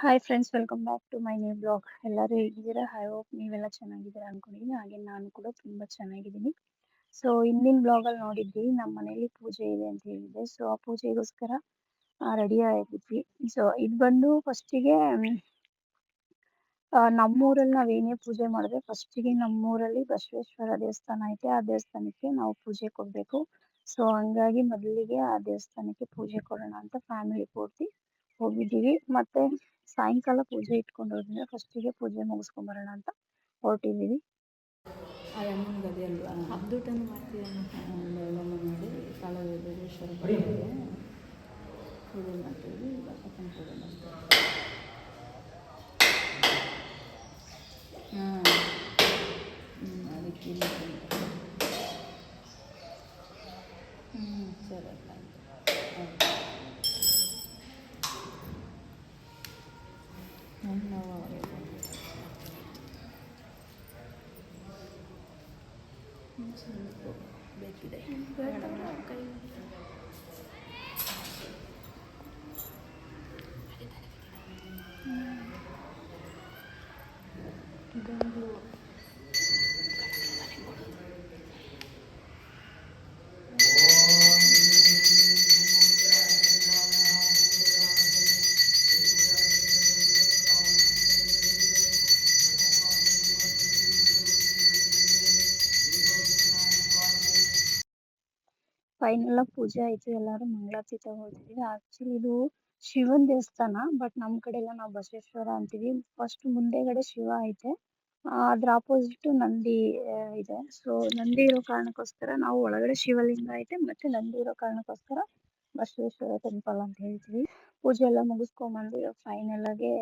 Hi friends, welcome back to my new blog. ಎಲ್ಲರೂ ಹೇಗಿದ್ದೀರಾ? I hope ನೀವೆಲ್ಲ ಚೆನ್ನಾಗಿದ್ದೀರಾ ಅನ್ಕೊಂಡಿದ್ದೀನಿ. ಹಾಗೆ ನಾನು ಕೂಡ ತುಂಬ ಚೆನ್ನಾಗಿದ್ದೀನಿ. ಸೊ ಹಿಂದಿನ ಬ್ಲಾಗಲ್ಲಿ ನೋಡಿದ್ವಿ, ನಮ್ಮ ಮನೇಲಿ ಪೂಜೆ ಇದೆ ಅಂತ ಹೇಳಿದ್ದೆ. ಸೊ ಆ ಪೂಜೆಗೋಸ್ಕರ ರೆಡಿ ಆಗಿದ್ವಿ. ಸೊ ಇದು ಬಂದು ಫಸ್ಟಿಗೆ ನಮ್ಮೂರಲ್ಲಿ ನಾವೇನೇ ಪೂಜೆ ಮಾಡಿದ್ರೆ ಫಸ್ಟಿಗೆ ನಮ್ಮೂರಲ್ಲಿ ಬಸವೇಶ್ವರ ದೇವಸ್ಥಾನ ಐತೆ. ಆ ದೇವಸ್ಥಾನಕ್ಕೆ ನಾವು ಪೂಜೆ ಕೊಡಬೇಕು. ಸೊ ಹಂಗಾಗಿ ಮೊದಲಿಗೆ ಆ ದೇವಸ್ಥಾನಕ್ಕೆ ಪೂಜೆ ಕೊಡೋಣ ಅಂತ ಫ್ಯಾಮಿಲಿ ಪೂರ್ತಿ ಹೋಗಿದ್ದೀವಿ. ಮತ್ತೆ ಸಾಯಂಕಾಲ ಪೂಜೆ ಇಟ್ಕೊಂಡೋದ್ರಿಂದ ಫಸ್ಟಿಗೆ ಪೂಜೆ ಮುಗಿಸ್ಕೊಂಬರೋಣ ಅಂತ ಹೊರಟಿದ್ದೀವಿ. ಆ ಅಮ್ಮನ ಗದೆ ಅಲ್ವಾ, ಹಬ್ಬದೂಟನೂ ಮಾಡ್ತೀವಿ. ಒಂದು ಮಾಡಿ ಕಾಳೇಶ್ವರ ಪೂಜೆ ಮಾಡ್ತೀವಿ. ಅಪ್ಪನ ಪೂಜೆ ಮಾಡ್ತೀವಿ. ಅದಕ್ಕೆ ಸರಿ ನನ್ನ ಬೇಕಿದೆ ಕೈ ಗಂಡು ಫೈನಲ್ ಪೂಜೆ ಆಯ್ತು. ಎಲ್ಲರೂ ಮಂಗಳಾರತಿ ತಗೊಳ್ತಿದೀವಿ. ಆಕ್ಚುಲಿ ಇದು ಶಿವನ್ ದೇವಸ್ಥಾನ, ಬಟ್ ನಮ್ ಕಡೆ ಎಲ್ಲ ನಾವು ಬಸವೇಶ್ವರ ಅಂತೀವಿ. ಫಸ್ಟ್ ಮುಂದೆಗಡೆ ಶಿವ ಐತೆ, ಅದ್ರ ಆಪೋಸಿಟ್ ನಂದಿ ಇದೆ. ಸೊ ನಂದಿ ಇರೋ ಕಾರಣಕ್ಕೋಸ್ಕರ ನಾವು ಒಳಗಡೆ ಶಿವಲಿಂಗ ಐತೆ, ಮತ್ತೆ ನಂದಿ ಇರೋ ಕಾರಣಕ್ಕೋಸ್ಕರ ಬಸವೇಶ್ವರ ಟೆಂಪಲ್ ಅಂತ ಹೇಳ್ತೀವಿ. ಪೂಜೆ ಎಲ್ಲ ಮುಗಿಸ್ಕೊಂಬಂದು ಫೈನಲ್ ಆಗಿ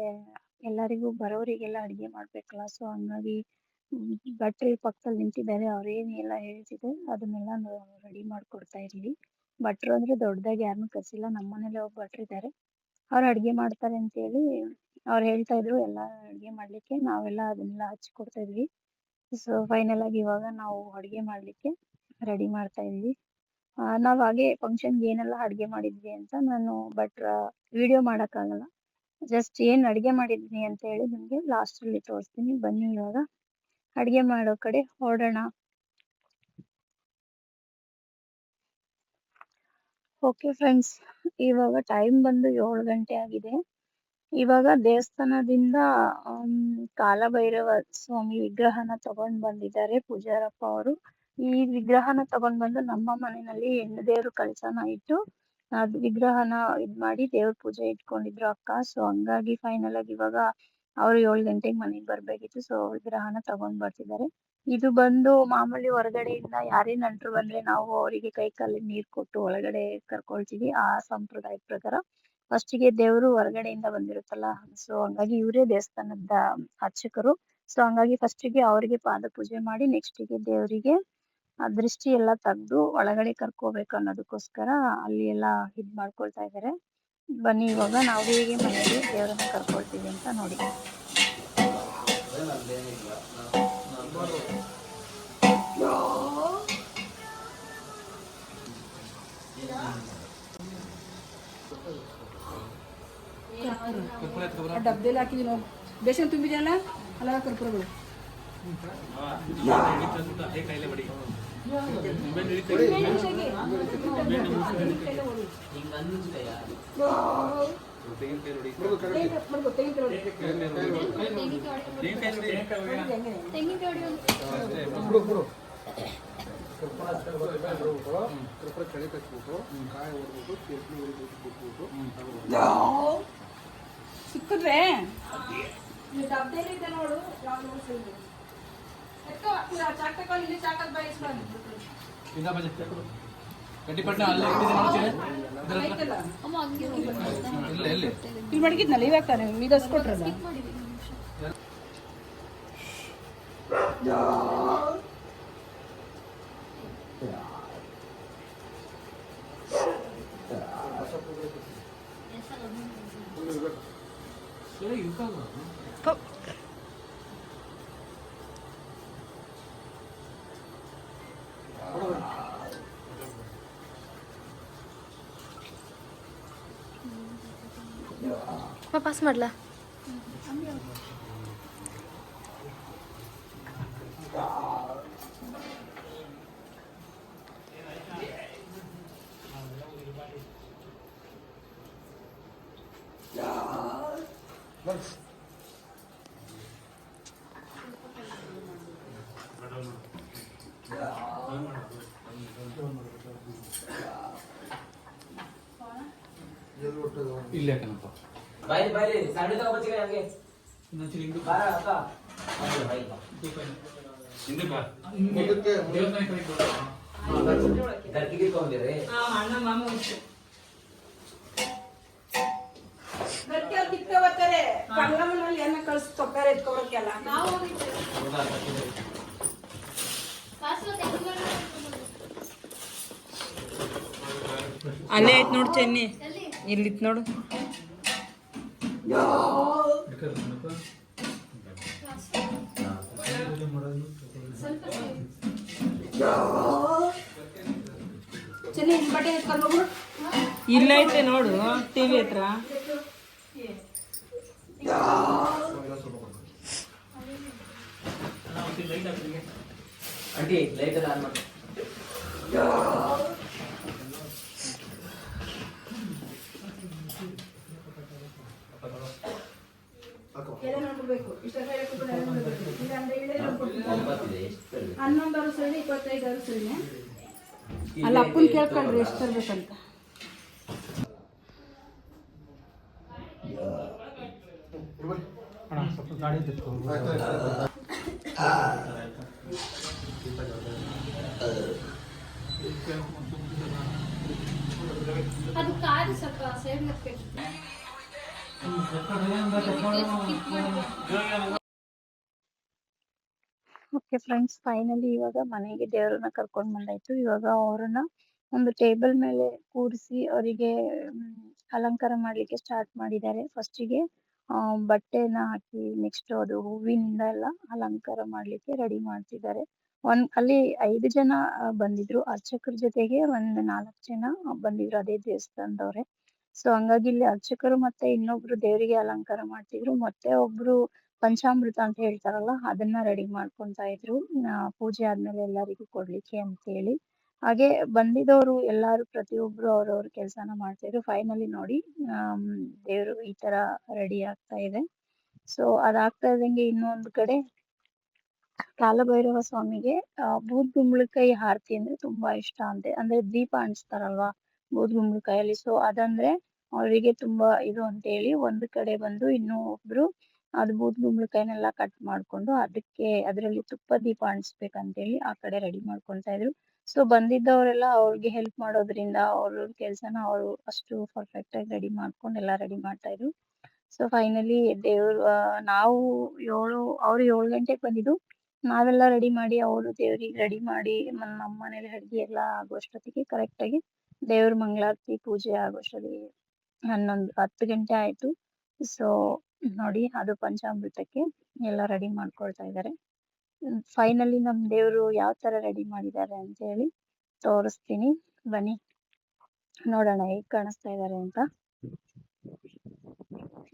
ಎಲ್ಲರಿಗೂ ಬರೋರಿಗೆಲ್ಲ ಅಡಿಗೆ ಮಾಡ್ಬೇಕಲ್ಲ. ಸೊ ಹಂಗಾಗಿ ಭಟ್ರು ಪಕ್ಕದಲ್ಲಿ ನಿಂತಿದ್ದಾರೆ. ಅವ್ರೇನೆಲ್ಲ ಹೇಳ್ತಿದೆ ಅದನ್ನೆಲ್ಲ ರೆಡಿ ಮಾಡ್ಕೊಡ್ತಾ ಇದೀವಿ. ಭಟ್ರು ಅಂದ್ರೆ ದೊಡ್ಡದಾಗಿ ಯಾರನ್ನೂ ಕರ್ಸಿಲ್ಲ, ನಮ್ಮನೇಲೆ ಒಬ್ಬ ಭಟ್ರು ಇದ್ದಾರೆ. ಅವ್ರು ಅಡ್ಗೆ ಮಾಡ್ತಾರೆ ಅಂತೇಳಿ ಅವ್ರು ಹೇಳ್ತಾ ಇದ್ರು ಎಲ್ಲ ಅಡ್ಗೆ ಮಾಡ್ಲಿಕ್ಕೆ. ನಾವೆಲ್ಲ ಅದನ್ನೆಲ್ಲ ಹಚ್ಕೊಡ್ತಾ ಇದ್ವಿ. ಸೊ ಫೈನಲ್ ಆಗಿ ಇವಾಗ ನಾವು ಅಡ್ಗೆ ಮಾಡ್ಲಿಕ್ಕೆ ರೆಡಿ ಮಾಡ್ತಾ ಇದೀವಿ. ನಾವ್ ಹಾಗೆ ಫಂಕ್ಷನ್ಗೆ ಏನೆಲ್ಲ ಅಡ್ಗೆ ಮಾಡಿದ್ವಿ ಅಂತ ನಾನು ವಿಡಿಯೋ ಮಾಡಕ್ಕಾಗಲ್ಲ. ಜಸ್ಟ್ ಏನ್ ಅಡ್ಗೆ ಮಾಡಿದ್ವಿ ಅಂತ ಹೇಳಿ ನಿಮ್ಗೆ ಲಾಸ್ಟ್ ಅಲ್ಲಿ ತೋರಿಸ್ತೀನಿ. ಬನ್ನಿ ಇವಾಗ ಅಡ್ಗೆ ಮಾಡೋ ಕಡೆ ಹೊರಡೋಣ. ಓಕೆ ಫ್ರೆಂಡ್ಸ್, ಇವಾಗ ಟೈಮ್ ಬಂದು 7 ಗಂಟೆ ಆಗಿದೆ. ಇವಾಗ ದೇವಸ್ಥಾನದಿಂದ ಕಾಲಭೈರವ ಸ್ವಾಮಿ ವಿಗ್ರಹನ ತಗೊಂಡ್ ಬಂದಿದ್ದಾರೆ ಪೂಜಾರಪ್ಪ ಅವರು. ಈ ವಿಗ್ರಹನ ತಗೊಂಡ್ ಬಂದು ನಮ್ಮ ಮನೆಯಲ್ಲಿ ಹೆಣ್ಣು ದೇವ್ರ ಕಳಸನ ಇಟ್ಟು ಅದ್ ವಿಗ್ರಹನ ಇದ್ ಮಾಡಿ ದೇವ್ರ ಪೂಜೆ ಇಟ್ಕೊಂಡಿದ್ರು ಅಕ್ಕ. ಸೊ ಹಂಗಾಗಿ ಫೈನಲ್ ಆಗಿ ಇವಾಗ ಅವ್ರು 7 ಗಂಟೆಗೆ ಮನೆಗ್ ಬರ್ಬೇಕಿತ್ತು. ಸೊ ವಿಗ್ರಹನ ತಗೊಂಡ್ ಬರ್ತಿದ್ದಾರೆ. ಇದು ಬಂದು ಮಾಮೂಲಿ ಹೊರಗಡೆಯಿಂದ ಯಾರೇ ನೆಂಟ್ರು ಬಂದ್ರೆ ನಾವು ಅವರಿಗೆ ಕೈ ಕಾಲಿಗೆ ನೀರ್ ಕೊಟ್ಟು ಒಳಗಡೆ ಕರ್ಕೊಳ್ತೀವಿ. ಆ ಸಂಪ್ರದಾಯದ ಪ್ರಕಾರ ಫಸ್ಟಿಗೆ ದೇವ್ರು ಹೊರಗಡೆಯಿಂದ ಬಂದಿರುತ್ತಲ್ಲ, ಸೊ ಹಂಗಾಗಿ ಇವರೇ ದೇವಸ್ಥಾನದ ಅರ್ಚಕರು. ಸೊ ಹಂಗಾಗಿ ಫಸ್ಟಿಗೆ ಅವರಿಗೆ ಪಾದ ಪೂಜೆ ಮಾಡಿ ನೆಕ್ಸ್ಟಿಗೆ ದೇವರಿಗೆ ದೃಷ್ಟಿ ಎಲ್ಲ ತೆಗ್ದು ಒಳಗಡೆ ಕರ್ಕೋಬೇಕು ಅನ್ನೋದಕ್ಕೋಸ್ಕರ ಅಲ್ಲಿ ಎಲ್ಲ ಇದ್ ಮಾಡ್ಕೊಳ್ತಾ ಇದ್ದಾರೆ. ಬನ್ನಿ ಇವಾಗ ನಾವು ಹೇಗೆ ಮನೆಗೆ ದೇವರನ್ನ ಕರ್ಕೊಳ್ತೀವಿ ಅಂತ ನೋಡಿ. ಡಬ್ಬೆಲ್ಲ ಹಾಕಿದೀನಿ ನೋಡಿ, ಬೇಸನ್ ತುಂಬಿದೆಯಲ್ಲ ಅಲ್ಲ ಕರ್ಪೂರಗಳು. ಸಿಕ್ಕಿದ್ರೆ ಡಬ್ಬೆಲ್ಲ ನೋಡು. ಇಲ್ಲಿ ಮಡಗಿದ್ನಲ್ಲ ಇವಾಗ ತಾನೆ ಇದಸ್ಕೊಟ್ರಲ್ಲ. ಪಾಸ್ ಮಾಡ್ಲಾ? ಇಲ್ಲೇ ಕಣಪ್ಪ ಬಾಯಿ ಬಾಯಿ ಸಾಡಿ ತಗೋಬಚ್ಚಿಗೆ ಹಂಗೆ ಇನ್ನೊಂದ್ಸರಿ ಹಿಂದೆ ಬಾರ ಅಕ್ಕ ಬಾಯಿ ಬಾಯಿ ಹಿಂದೆ ಬಾ ಮುಂದಕ್ಕೆ ದೇವಸ್ಥಾನ ಕಡೆ ಗಟ್ಟಿಗೆ ತಗೊಂಡಿರಿ ಅಣ್ಣ ಮಾಮ ಉಂಟು ಗಟ್ಟಿ ಅವ್ರು ಕಿತ್ಕೊ ಬರ್ತಾರೆ ಕಂಗ್ರಮ್ಮನಲ್ಲಿ ಏನ ಕಳ್ಸಿ ತೊಪ್ಪಾರ ಎತ್ಕೊಳಕ್ಕೆಲ್ಲ ನಾವು ಅಲ್ಲೇ ಐತ್ ನೋಡು ಚೆನ್ನಿ ಇಲ್ಲಿತ್ ನೋಡು ಚೆನ್ನಿ ಬಟ್ಟೆ ಎತ್ಕೊಂಡು ಹೋಗ್ಬಿಡು ಇಲ್ಲ ಐತೆ ನೋಡು ಟಿವಿ ಹತ್ರ ಆಂಟಿ ಲೈಟ್ ಎಲ್ಲ ಆನ್ ಮಾಡಿ ಎಲ್ಲ ನೋಡ್ಬೇಕು ಇಷ್ಟ ಒಂಬತ್ತಿದೆ ಎಷ್ಟು 11 ಸರಿ 25 ಸರಿ ಅಲ್ಲ ಅಪ್ಪನ ಕೇಳ್ಕೊಂಡ್ರಿ ಎಷ್ಟು ತರ್ಬೇಕಂತ ಅಣ್ಣ ಸ್ವಲ್ಪ ಗಾಡಿ ಅದು ಕಾರು ಸ್ವಲ್ಪ ಸೈಡ್ ಹಾಕ್ಬೇಕು. ಓಕೆ ಫ್ರೆಂಡ್ಸ್, ಫೈನಲಿ ಇವಾಗ ಮನೆಗೆ ದೇವ್ರನ್ನ ಕರ್ಕೊಂಡ್ ಬಂದಾಯ್ತು. ಇವಾಗ ಅವ್ರನ್ನ ಒಂದು ಟೇಬಲ್ ಮೇಲೆ ಕೂರಿಸಿ ಅವರಿಗೆ ಅಲಂಕಾರ ಮಾಡ್ಲಿಕ್ಕೆ ಸ್ಟಾರ್ಟ್ ಮಾಡಿದ್ದಾರೆ. ಫಸ್ಟಿಗೆ ಬಟ್ಟೆನ ಹಾಕಿ ನೆಕ್ಸ್ಟ್ ಅದು ಹೂವಿನಿಂದ ಎಲ್ಲ ಅಲಂಕಾರ ಮಾಡ್ಲಿಕ್ಕೆ ರೆಡಿ ಮಾಡ್ತಿದ್ದಾರೆ. ಅಲ್ಲಿ 5 ಜನ ಬಂದಿದ್ರು ಅರ್ಚಕರ ಜೊತೆಗೆ, ಒಂದ್ 4 ಜನ ಬಂದಿದ್ರು ಅದೇ ದೇವಸ್ಥಾನದವ್ರೆ. ಸೊ ಹಂಗಾಗಿ ಇಲ್ಲಿ ಅರ್ಚಕರು ಮತ್ತೆ ಇನ್ನೊಬ್ರು ದೇವರಿಗೆ ಅಲಂಕಾರ ಮಾಡ್ತಿದ್ರು, ಮತ್ತೆ ಒಬ್ರು ಪಂಚಾಮೃತ ಅಂತ ಹೇಳ್ತಾರಲ್ಲ ಅದನ್ನ ರೆಡಿ ಮಾಡ್ಕೊಂತಾ ಇದ್ರು ಪೂಜೆ ಆದ್ಮೇಲೆ ಎಲ್ಲರಿಗೂ ಕೊಡ್ಲಿಕ್ಕೆ ಅಂತ ಹೇಳಿ. ಹಾಗೆ ಬಂದಿದ್ದವರು ಎಲ್ಲಾರು ಪ್ರತಿಯೊಬ್ರು ಅವ್ರವ್ರ ಕೆಲ್ಸನ ಮಾಡ್ತಿದ್ರು. ಫೈನಲಿ ನೋಡಿ ದೇವ್ರು ಈ ತರ ರೆಡಿ ಆಗ್ತಾ ಇದೆ. ಸೊ ಅದಾಗ್ತಾ ಇದ್ದಂಗೆ ಇನ್ನೊಂದು ಕಡೆ ಕಾಲಭೈರವ ಸ್ವಾಮಿಗೆ ಬೂದ್ಗುಂಬಳಕಾಯಿ ಆರತಿ ಅಂದ್ರೆ ತುಂಬಾ ಇಷ್ಟ ಅಂತೆ. ಅಂದ್ರೆ ದೀಪ ಹಂಚ್ತಾರಲ್ವಾ ಬೂದ್ಗುಂಬಳಕಾಯಲ್ಲಿ, ಸೊ ಅದಂದ್ರೆ ಅವರಿಗೆ ತುಂಬಾ ಇದು ಅಂತ ಹೇಳಿ ಒಂದು ಕಡೆ ಬಂದು ಇನ್ನೂ ಒಬ್ರು ಅದು ಬೂದ್ಗುಂಬಳಕಾಯಿನೆಲ್ಲ ಕಟ್ ಮಾಡ್ಕೊಂಡು ಅದಕ್ಕೆ ಅದರಲ್ಲಿ ತುಪ್ಪ ದೀಪ ಹಂಚ್ಬೇಕಂತ ಹೇಳಿ ಆ ಕಡೆ ರೆಡಿ ಮಾಡ್ಕೊಳ್ತಾ ಇದ್ರು. ಸೊ ಬಂದಿದ್ದವರೆಲ್ಲ ಅವ್ರಿಗೆ ಹೆಲ್ಪ್ ಮಾಡೋದ್ರಿಂದ ಅವ್ರ ಕೆಲ್ಸನ ಅವರು ಅಷ್ಟು ಪರ್ಫೆಕ್ಟ್ ಆಗಿ ರೆಡಿ ಮಾಡ್ಕೊಂಡು ಎಲ್ಲ ರೆಡಿ ಮಾಡ್ತಾ ಇದ್ರು. ಸೊ ಫೈನಲಿ ದೇವ್ರು ನಾವು ಅವ್ರು 7 ಗಂಟೆಗೆ ಬಂದಿದ್ದು, ನಾವೆಲ್ಲ ರೆಡಿ ಮಾಡಿ ಅವರು ದೇವ್ರಿಗೆ ರೆಡಿ ಮಾಡಿ ನಮ್ಮ ಮನೇಲಿ ಅಡ್ಗೆ ಎಲ್ಲ ಆಗೋಷ್ಟೊತ್ತಿಗೆ ಕರೆಕ್ಟ್ ಆಗಿ ದೇವ್ರ ಮಂಗಳಾರತಿ ಪೂಜೆ ಆಗೋಷ್ಟೊತ್ತಿಗೆ 10 ಗಂಟೆ ಆಯ್ತು. ಸೊ ನೋಡಿ ಅದು ಪಂಚಾಮೃತಕ್ಕೆ ಎಲ್ಲ ರೆಡಿ ಮಾಡ್ಕೊಳ್ತಾ ಇದ್ದಾರೆ. ಫೈನಲಿ ನಮ್ ದೇವ್ರು ಯಾವ ತರ ರೆಡಿ ಮಾಡಿದ್ದಾರೆ ಅಂತ ಹೇಳಿ ತೋರಿಸ್ತೀನಿ, ಬನ್ನಿ ನೋಡೋಣ ಹೇಗ್ ಕಾಣಿಸ್ತಾ ಇದ್ದಾರೆ ಅಂತ.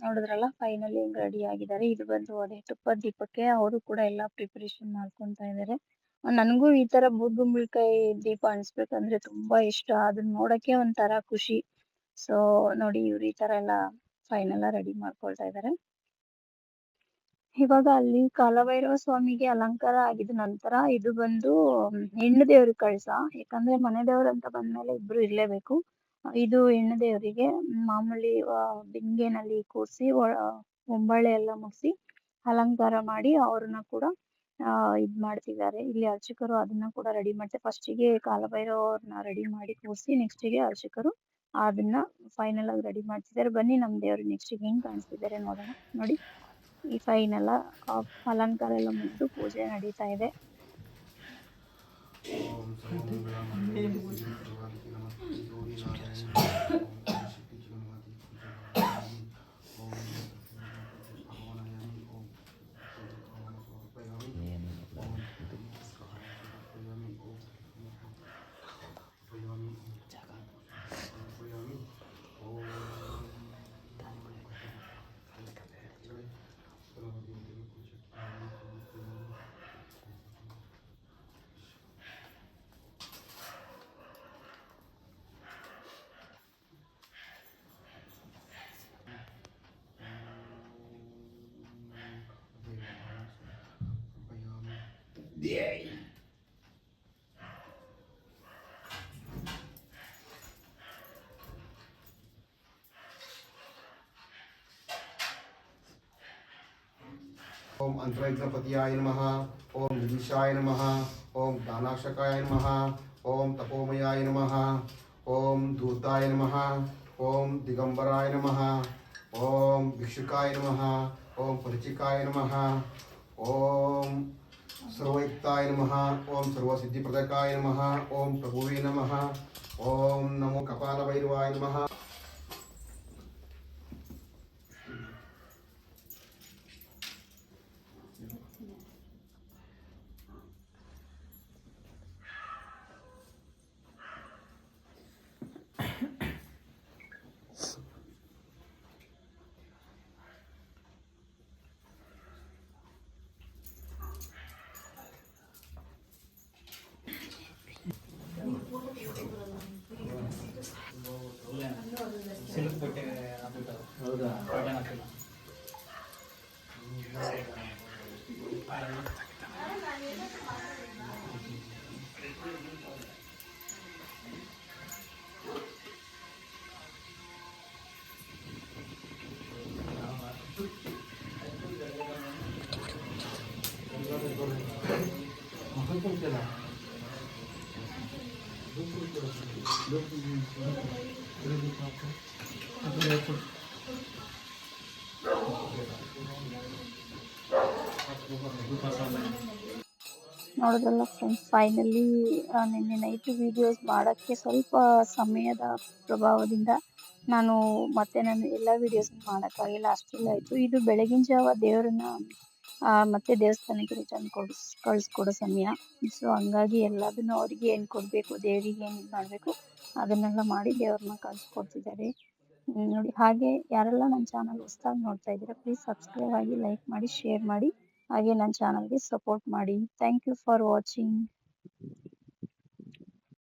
ನೋಡಿದ್ರಲ್ಲ ಫೈನಲಿ ಹೆಂಗ್ ರೆಡಿ ಆಗಿದ್ದಾರೆ. ಇದು ಬಂದು ಅದೇ ತುಪ್ಪದ ದೀಪಕ್ಕೆ ಅವರು ಕೂಡ ಎಲ್ಲಾ ಪ್ರಿಪರೇಷನ್ ಮಾಡ್ಕೊಂತಾ ಇದ್ದಾರೆ. ನನ್ಗೂ ಈ ತರ ಬೂದ್ಗುಂಬಳಕಾಯಿ ದೀಪ ಹಂಚ್ಬೇಕಂದ್ರೆ ತುಂಬಾ ಇಷ್ಟ, ಅದನ್ನ ನೋಡಕ್ಕೆ ಒಂಥರ ಖುಷಿ. ಸೊ ನೋಡಿ ಇವ್ರು ಈ ತರ ಎಲ್ಲ ಫೈನಲ್ ರೆಡಿ ಮಾಡ್ಕೊಳ್ತಾ ಇದ್ದಾರೆ. ಇವಾಗ ಅಲ್ಲಿ ಕಾಲಭೈರವ ಸ್ವಾಮಿಗೆ ಅಲಂಕಾರ ಆಗಿದ ನಂತರ ಇದು ಬಂದು ಹೆಣ್ಣು ದೇವ್ರ ಕಳ್ಸ. ಯಾಕಂದ್ರೆ ಮನೆ ದೇವ್ರಂತ ಬಂದ್ಮೇಲೆ ಇಬ್ರು ಇರ್ಲೇಬೇಕು. ಇದು ಹೆಣ್ಣು ದೇವರಿಗೆ ಮಾಮೂಲಿ ಬಿಂದಿಗೆನಲ್ಲಿ ಕೂರ್ಸಿ ಹೊಂಬಾಳೆ ಎಲ್ಲ ಮುಗಿಸಿ ಅಲಂಕಾರ ಮಾಡಿ ಅವ್ರನ್ನ ಕೂಡ ಇದ್ ಮಾಡ್ತಿದ್ದಾರೆ. ಇಲ್ಲಿ ಅರ್ಚಕರು ಅದನ್ನ ಕೂಡ ರೆಡಿ ಮಾಡ್ತಾರೆ. ಫಸ್ಟಿಗೆ ಕಾಲಭೈರವ ಅವ್ರನ್ನ ರೆಡಿ ಮಾಡಿ ಕೂರ್ಸಿ ನೆಕ್ಸ್ಟ್ ಗೆ ಅರ್ಚಕರು ಅದನ್ನ ಫೈನಲ್ ಆಗಿ ರೆಡಿ ಮಾಡ್ತಿದ್ದಾರೆ. ಬನ್ನಿ ನಮ್ ದೇವ್ರು ನೆಕ್ಸ್ಟ್ ಹೆಂಗ್ ಕಾಣಿಸ್ತಿದ್ದಾರೆ ನೋಡೋಣ. ನೋಡಿ ಈ ಫೈನಲ್ ಅಲಂಕಾರ ಎಲ್ಲ ಮುಗಿದು ಪೂಜೆ ನಡೀತಾ ಇದೆ. ओम अंतरयज्ञपतियाय नमः। ओम निदिशाय नमः। ओम दानाक्षकाय नमः। ओम तपोमयाय नमः। ओम धूर्ताय नमः। ओम दिगंबराय नमः। ओम भिक्षुकाय नमः। ओम परिचिकाय नमः। ओम सर्वयुक्ताय नमः। ओम सर्वसिद्धिप्रदकाय नमः। ओम प्रभुवे नमः। ओम नमो कपालभैरवाय नमः। ಸಿಲ್ಕ್ ಬಟ್ಟೆ ಹಾಕ್ಬಿಟ್ಟು ಹೌದಾ ಕಾಟನ್ ಹಾಕಿಲ್ಲ. ಮಕ್ಕಳು ಕೊಡ್ತಿಲ್ಲ. ನೋಡಿದ್ರಲ್ಲ ಫ್ರೆಂಡ್ಸ್, ಫೈನಲಿ ನಿನ್ನೆ ನೈಟ್ ವಿಡಿಯೋಸ್ ಮಾಡೋಕ್ಕೆ ಸ್ವಲ್ಪ ಸಮಯದ ಪ್ರಭಾವದಿಂದ ನಾನು ಎಲ್ಲ ವಿಡಿಯೋಸ್ ಮಾಡೋಕ್ಕಾಗಿಲ್ಲ, ಅಷ್ಟೆಲ್ಲ ಆಯಿತು. ಇದು ಬೆಳಗಿನ ಜಾವ ದೇವರನ್ನ ಮತ್ತೆ ದೇವಸ್ಥಾನಕ್ಕೆ ರಿಟರ್ನ್ ಕಳಿಸ್ಕೊಡೋ ಸಮಯ. ಸೊ ಹಂಗಾಗಿ ಎಲ್ಲದನ್ನು ಅವ್ರಿಗೆ ಏನು ಕೊಡಬೇಕು, ದೇವರಿಗೆ ಏನು ಮಾಡಬೇಕು ಅದನ್ನೆಲ್ಲ ಮಾಡಿ ದೇವ್ರನ್ನ ಕಳಿಸ್ಕೊಡ್ತಿದ್ದಾರೆ ನೋಡಿ. ಹಾಗೆ ಯಾರೆಲ್ಲ ನನ್ನ ಚಾನಲ್ ಹೊಸದಾಗಿ ನೋಡ್ತಾ ಇದ್ದೀರಾ, ಪ್ಲೀಸ್ ಸಬ್ಸ್ಕ್ರೈಬ್ ಆಗಿ, ಲೈಕ್ ಮಾಡಿ, ಶೇರ್ ಮಾಡಿ, ಹಾಗೆ ನನ್ನ ಚಾನಲ್ಗೆ ಸಪೋರ್ಟ್ ಮಾಡಿ. Thank you for watching.